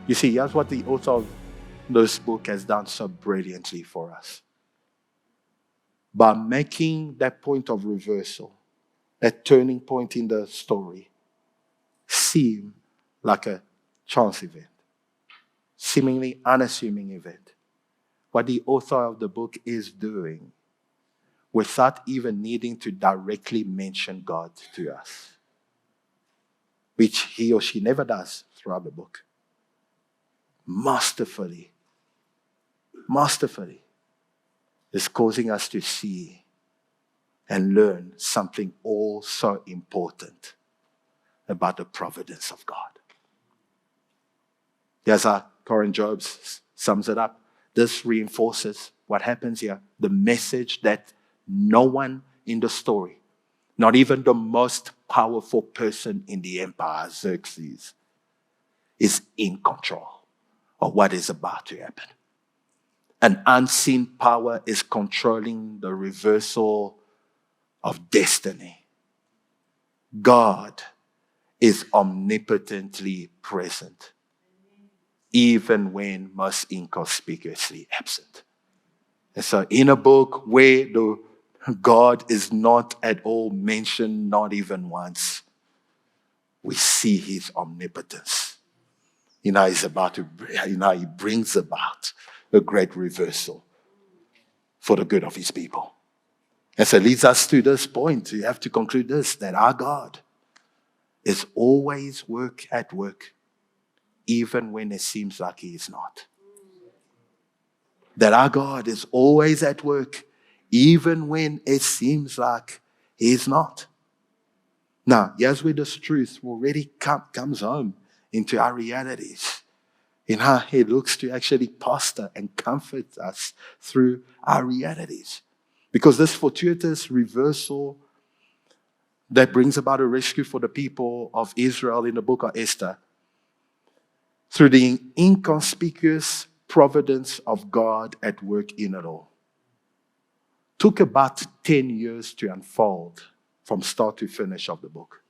You see, here's what the author of this book has done so brilliantly for us. By making that point of reversal, that turning point in the story, seem like a chance event, seemingly unassuming event. What the author of the book is doing, without even needing to directly mention God to us, which he or she never does throughout the book, masterfully, is causing us to see and learn something all so important about the providence of God. Here's how Corin Jobs sums it up. This reinforces what happens here. The message that no one in the story, not even the most powerful person in the empire, Xerxes, is in control of what is about to happen. An unseen power is controlling the reversal of destiny. God is omnipotently present, even when most inconspicuously absent. And so in a book where God is not at all mentioned, not even once, we see his omnipotence. He brings about a great reversal for the good of his people. And so it leads us to this point. You have to conclude this, that our God is always at work, even when it seems like he is not. That our God is always at work, even when it seems like he is not. Now, here's where this truth already comes home into our realities, in how he looks to actually pastor and comfort us through our realities. Because this fortuitous reversal that brings about a rescue for the people of Israel in the book of Esther, through the inconspicuous providence of God at work in it all, took about 10 years to unfold from start to finish of the book.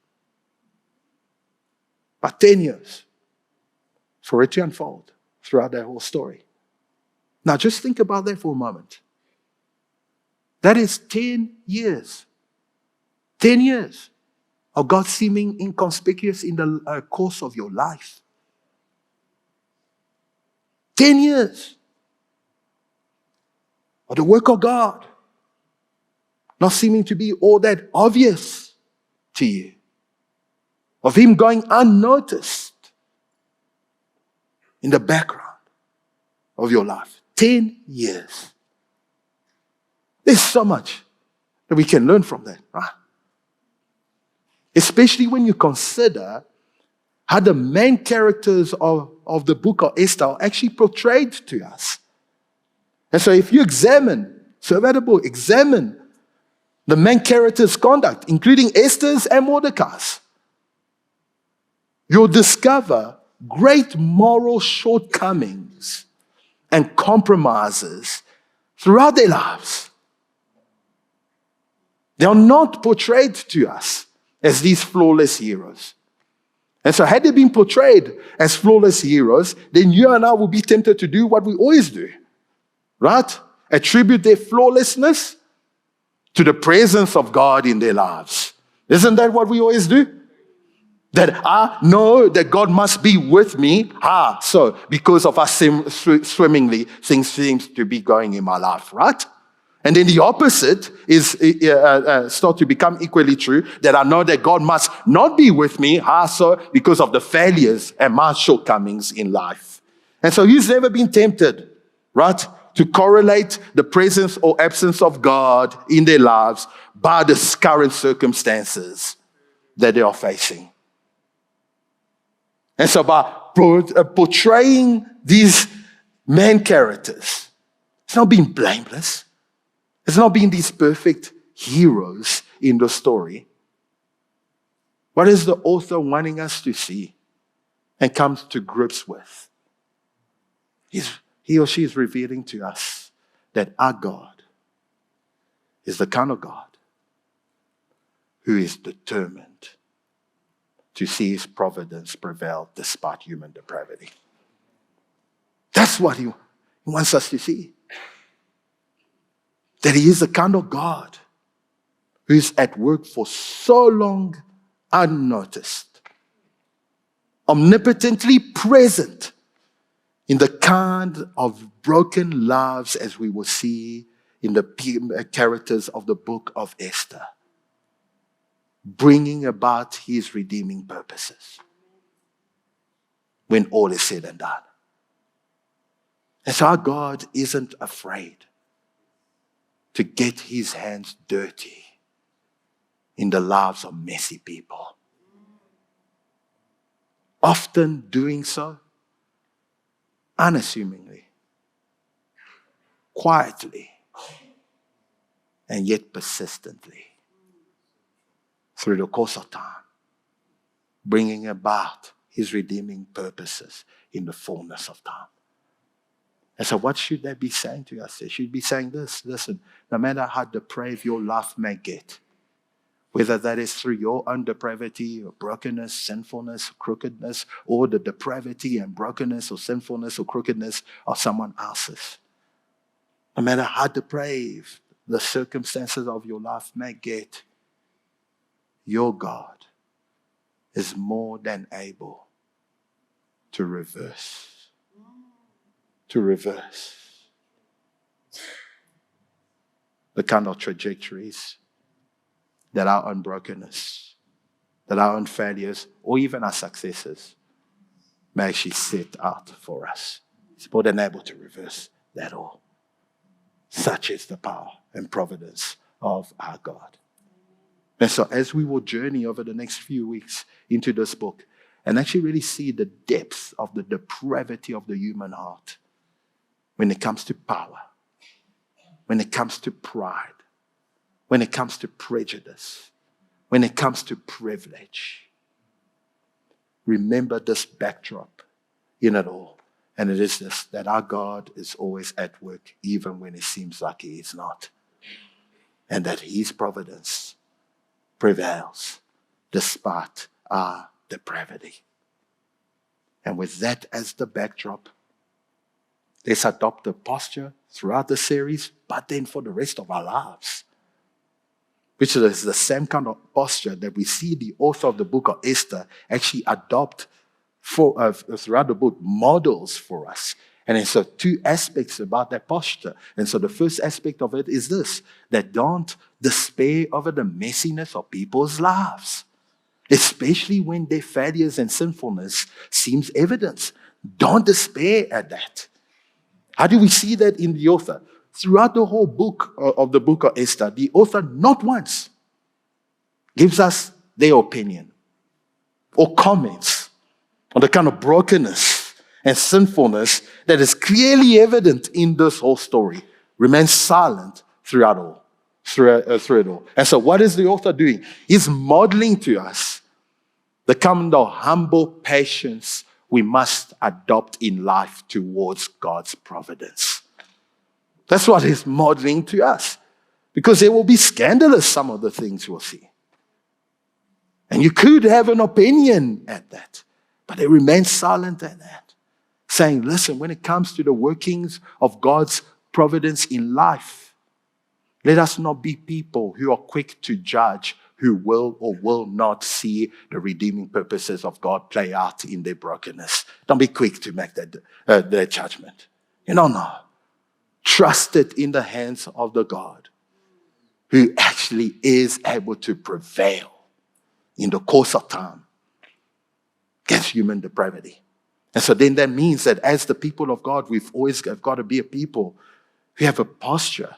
About 10 years for it to unfold throughout that whole story. Now just think about that for a moment. That is 10 years. 10 years of God seeming inconspicuous in the course of your life. 10 years of the work of God not seeming to be all that obvious to you. Of him going unnoticed in the background of your life. 10 years. There's so much that we can learn from that, right? Especially when you consider how the main characters of the book of Esther are actually portrayed to us. And so if you examine the main character's conduct, including Esther's and Mordecai's, you'll discover great moral shortcomings and compromises throughout their lives. They are not portrayed to us as these flawless heroes. And so had they been portrayed as flawless heroes, then you and I will be tempted to do what we always do, right? Attribute their flawlessness to the presence of God in their lives. Isn't that what we always do? That I know that God must be with me. So because of us swimmingly, things seem to be going in my life, right? And then the opposite is start to become equally true, that I know that God must not be with me. So because of the failures and my shortcomings in life. And so who's never been tempted, right, to correlate the presence or absence of God in their lives by the current circumstances that they are facing? And so by portraying these main characters, it's not being blameless. It's not being these perfect heroes in the story. What is the author wanting us to see and come to grips with? He or she is revealing to us that our God is the kind of God who is determined to see his providence prevail despite human depravity. That's what he wants us to see. That he is the kind of God who is at work for so long unnoticed, omnipotently present in the kind of broken lives as we will see in the characters of the book of Esther, bringing about his redeeming purposes when all is said and done. And so our God isn't afraid to get his hands dirty in the lives of messy people. Often doing so unassumingly, quietly, and yet persistently through the course of time, bringing about his redeeming purposes in the fullness of time. And so what should that be saying to us? It should be saying this: listen, no matter how depraved your life may get, whether that is through your own depravity or brokenness, sinfulness, crookedness, or the depravity and brokenness or sinfulness or crookedness of someone else's, no matter how depraved the circumstances of your life may get, your God is more than able to reverse. The kind of trajectories that our own brokenness, that our own failures, or even our successes may actually set out for us. It's more than able to reverse that all. Such is the power and providence of our God. And so as we will journey over the next few weeks into this book and actually really see the depths of the depravity of the human heart when it comes to power, when it comes to pride, when it comes to prejudice, when it comes to privilege, remember this backdrop in it all. And it is this, that our God is always at work, even when it seems like he is not. And that his providence prevails despite our depravity. And with that as the backdrop, let's adopt a posture throughout the series, but then for the rest of our lives, which is the same kind of posture that we see the author of the book of Esther actually adopt throughout the book, models for us. And so two aspects about that posture. And so the first aspect of it is this, that don't despair over the messiness of people's lives, especially when their failures and sinfulness seems evident. Don't despair at that. How do we see that in the author? Throughout the whole book of the book of Esther, the author not once gives us their opinion or comments on the kind of brokenness and sinfulness that is clearly evident in this whole story. Remains silent through it all. And so what is the author doing? He's modeling to us the kind of humble patience we must adopt in life towards God's providence. That's what he's modeling to us. Because they will be scandalous, some of the things we'll see. And you could have an opinion at that, but they remain silent at that. Saying, listen, when it comes to the workings of God's providence in life, let us not be people who are quick to judge who will or will not see the redeeming purposes of God play out in their brokenness. Don't be quick to make that judgment. No. Trust it in the hands of the God who actually is able to prevail in the course of time against human depravity. And so then that means that as the people of God, we've always got to be a people who have a posture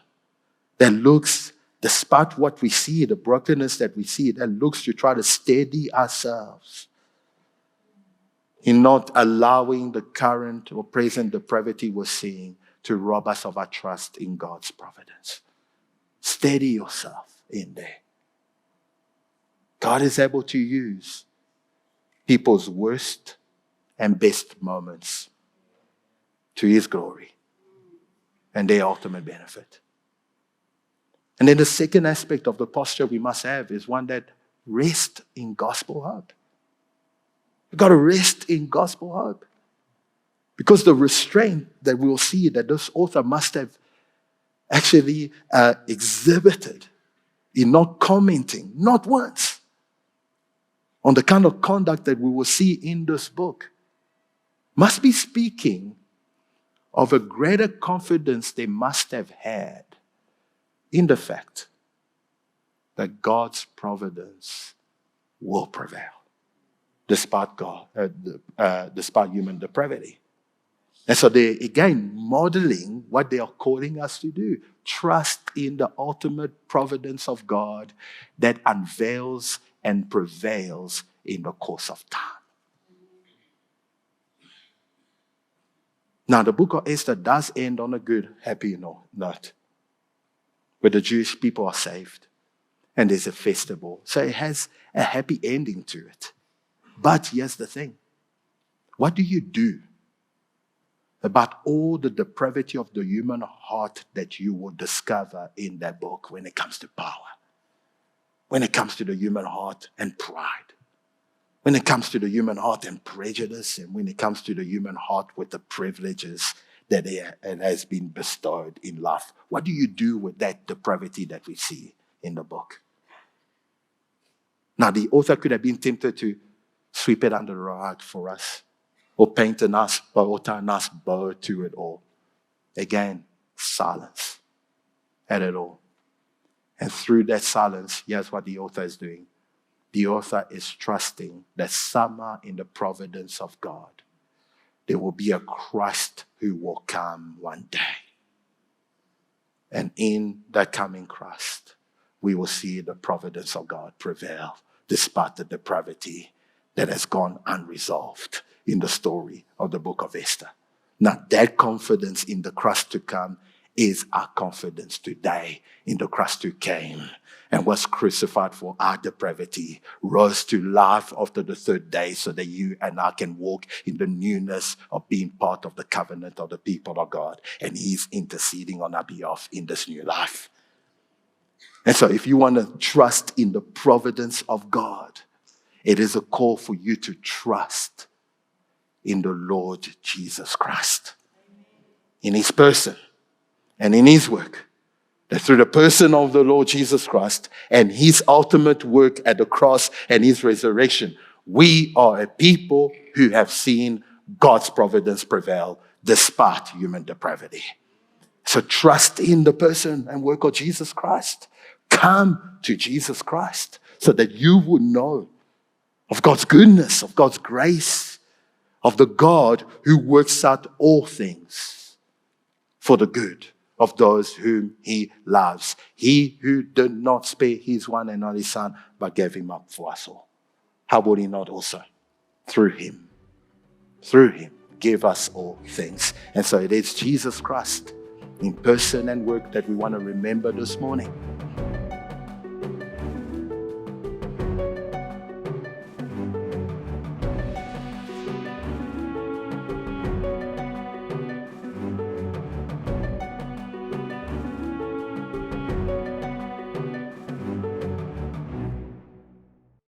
that looks, despite what we see, the brokenness that we see, that looks to try to steady ourselves in not allowing the current or present depravity we're seeing to rob us of our trust in God's providence. Steady yourself in there. God is able to use people's worst and best moments to his glory and their ultimate benefit. And then the second aspect of the posture we must have is one that rests in gospel hope. We've got to rest in gospel hope. Because the restraint that we'll see that this author must have actually exhibited in not commenting, not once, on the kind of conduct that we will see in this book, must be speaking of a greater confidence they must have had in the fact that God's providence will prevail, despite despite human depravity. And so they're, again, modeling what they are calling us to do. Trust in the ultimate providence of God that unveils and prevails in the course of time. Now, the book of Esther does end on a good, happy note, where the Jewish people are saved and there's a festival. So it has a happy ending to it. But here's the thing. What do you do about all the depravity of the human heart that you will discover in that book when it comes to power, when it comes to the human heart and pride, when it comes to the human heart and prejudice, and when it comes to the human heart with the privileges that it has been bestowed in life? What do you do with that depravity that we see in the book? Now, the author could have been tempted to sweep it under the rug for us, or paint a nice bow to it all. Again, silence at it all. And through that silence, here's what the author is doing. The author is trusting that somewhere in the providence of God, there will be a Christ who will come one day. And in that coming Christ, we will see the providence of God prevail despite the depravity that has gone unresolved in the story of the book of Esther. Now, that confidence in the Christ to come is our confidence today in the Christ who came and was crucified for our depravity, rose to life after the third day so that you and I can walk in the newness of being part of the covenant of the people of God. And he's interceding on our behalf in this new life. And so if you want to trust in the providence of God, it is a call for you to trust in the Lord Jesus Christ, in his person and in his work. That through the person of the Lord Jesus Christ and his ultimate work at the cross and his resurrection, we are a people who have seen God's providence prevail despite human depravity. So trust in the person and work of Jesus Christ. Come to Jesus Christ so that you would know of God's goodness, of God's grace, of the God who works out all things for the good of those whom he loves. He who did not spare his one and only son, but gave him up for us all. How would he not also, through him, give us all things? And so it is Jesus Christ in person and work that we want to remember this morning.